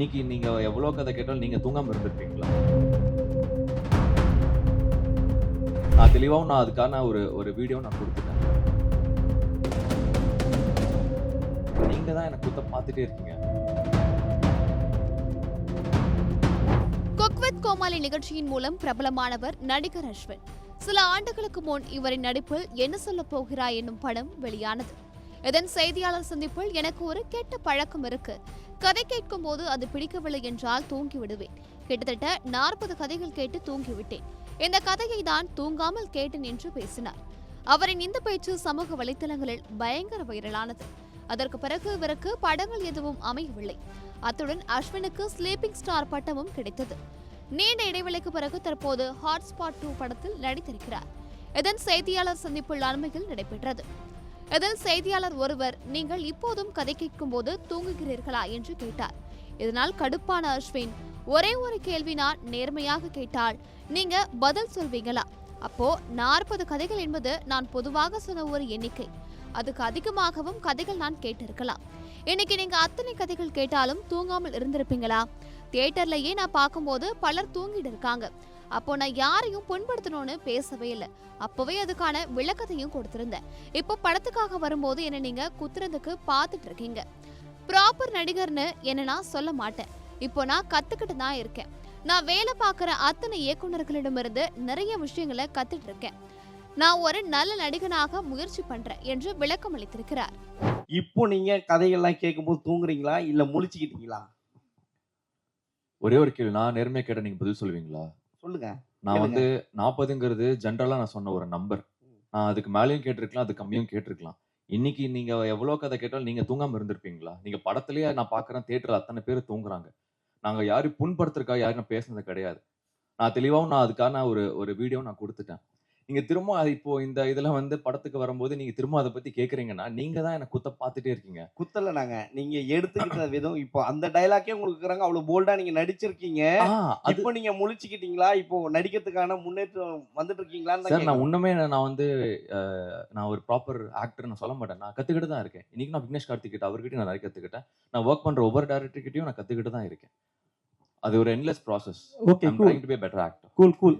இன்னைக்கு நீங்க எவ்வளோ கதை கேட்டாலும் நீங்க தூங்காம இருந்திருப்பீங்களா? நான் தெளிவாவும் நான் அதுக்கான ஒரு ஒரு வீடியோ நான் குடுத்துட்டேன். நீங்க தான் என்ன குத்த பார்த்துட்டே இருக்கீங்க. குக் வித் கோமாளி நிகழ்ச்சியின் மூலம் பிரபலமானவர் நடிகர் அஸ்வின். சில ஆண்டுகளுக்கு முன் இவரின் நடிப்பில் என்ன சொல்ல போகிறாய் என்னும் படம் வெளியானது. இதன் செய்தியாளர் சந்திப்பில் எனக்கு ஒரு கெட்ட பழக்கம் இருக்கு. கதை கேட்கும் போது அது பிடிக்கவில்லை என்றால் தூங்கி விடுவேன். கிட்டத்தட்ட 40 கதைகள் கேட்டு தூங்கிவிட்டேன். இந்த கதையை தான் தூங்காமல் கேட்டேன் என்று பேசினார். அவரின் இந்த பேச்சு சமூக வலைதளங்களில் பயங்கர வைரலானது. அதற்கு பிறகு இவருக்கு படங்கள் எதுவும் அமையவில்லை. அத்துடன் அஸ்வினுக்கு ஸ்லீப்பிங் ஸ்டார் பட்டமும் கிடைத்தது. நீண்ட இடைவெளிக்கு பிறகு தற்போது ஹாட்ஸ்பாட் 2 படத்தில் நடித்திருக்கிறார். இதன் செய்தியாளர் சந்திப்பு அண்மையில் நடைபெற்றது. இதில் செய்தியாளர் ஒருவர், நீங்கள் இப்போதும் கதை கேட்கும் போது தூங்குகிறீர்களா என்று கேட்டார். இதனால் கடுப்பான அஸ்வின், ஒரே ஒரு கேள்வி நான் நேர்மையாக கேட்டால் நீங்க பதில் சொல்வீங்களா? அப்போ 40 கதைகள் என்பது நான் பொதுவாக சொன்ன ஒரு எண்ணிக்கை. அதுக்கு அதிகமாகவும் கதைகள் நான் கேட்டிருக்கலாம். இன்னைக்கு நீங்க அத்தனை கதைகள் கேட்டாலும் தூங்காமல் இருந்திருப்பீங்களா? தியேட்டர்லயே நான் பார்க்கும்போது பலர் தூங்கிட்டு இருக்காங்க. அப்போ நான் யாரையும் புண்படுத்தணும்னு பேசவே இல்லை. அப்பவே அதுக்கான விளக்கத்தையும் கொடுத்திருந்தேன். இப்போ படத்துக்காக வரும்போது என்ன நீங்க குத்துறதுக்கு பார்த்துட்டு இருக்கீங்க. ப்ராப்பர் நடிகர்னு என்ன நான் சொல்ல மாட்டேன். இப்போ நான் கத்துக்கிட்டு தான் இருக்கேன். நான் வேலை பார்க்குற அத்தனை இயக்குநர்களிடமிருந்து நிறைய விஷயங்களை கத்துட்டு இருக்கேன். நான் ஒரு நல்ல நடிகனாக முயற்சி பண்றேன் என்று விளக்கம் அளித்திருக்கிறார். இப்போ நீங்க கதைகள்லாம் கேட்கும்போது தூங்குறீங்களா இல்ல முழிச்சுக்கிட்டீங்களா? ஒரே ஒரு கேள்வி, நான் நேர்மையா கேட்டா நீங்க பதில் சொல்லுவீங்களா? சொல்லுங்க. நான் கேளுங்க. வந்து 40ங்கிறது ஜெனரலா நான் சொன்ன ஒரு நம்பர். நான் அதுக்கு மேலயும் கேட்டிருக்கலாம், அதுக்கு கம்மியும் கேட்டிருக்கலாம். இன்னைக்கு நீங்க எவ்வளோ கதை கேட்டாலும் நீங்க தூங்காம இருந்திருப்பீங்களா? நீங்க படத்திலேயே நான் பார்க்குறேன், தியேட்டர்ல அத்தனை பேர் தூங்குறாங்க. நாங்க யாரையும் புண்படுத்துறதுக்காக யாரும் நான் பேசுனது கிடையாது. நான் தெளிவாவும் நான் அதுக்கான ஒரு ஒரு வீடியோ நான் குடுத்துட்டேன். நீங்க திரும்ப இப்போ இந்த இதுல வந்து படத்துக்கு வரும்போது நீங்க திரும்ப அத பத்தி கேட்கிறீங்கன்னா, நீங்க தான் என்ன குத்த பார்த்துட்டே இருக்கீங்க. குத்தல நாங்க. நீங்க எடுத்துக்கிட்ட விதம் இப்போ அந்த டயலாக்கே உங்களுக்கு இருக்கிறாங்க. அவ்வளவு போல்டா நீங்க நடிச்சிருக்கீங்க. அது இப்போ நீங்க முழிச்சுக்கிட்டீங்களா? இப்போ நடிக்கிறதுக்கான முன்னேற்றம் வந்துட்டு இருக்கீங்களான்னு தான் சார், நான் கேக்குறேன். உண்மையே நான் வந்து நான் ஒரு ப்ராப்பர் ஆக்டர்ன்னு சொல்ல மாட்டேன். நான் கத்துக்கிட்டு தான் இருக்கேன். இன்னைக்கு நான் விக்னேஷ் கார்த்திக் கிட்ட அவர்கிட்டயும் நான் நிறைய கத்துக்கிட்டேன். நான் வொர்க் பண்ற ஒவ்வொரு டைரக்டர் கிட்டயும் நான் கத்துக்கிட்டு தான் இருக்கேன். அது ஒரு endless process. Okay, I am cool. Trying to be a better actor. Cool.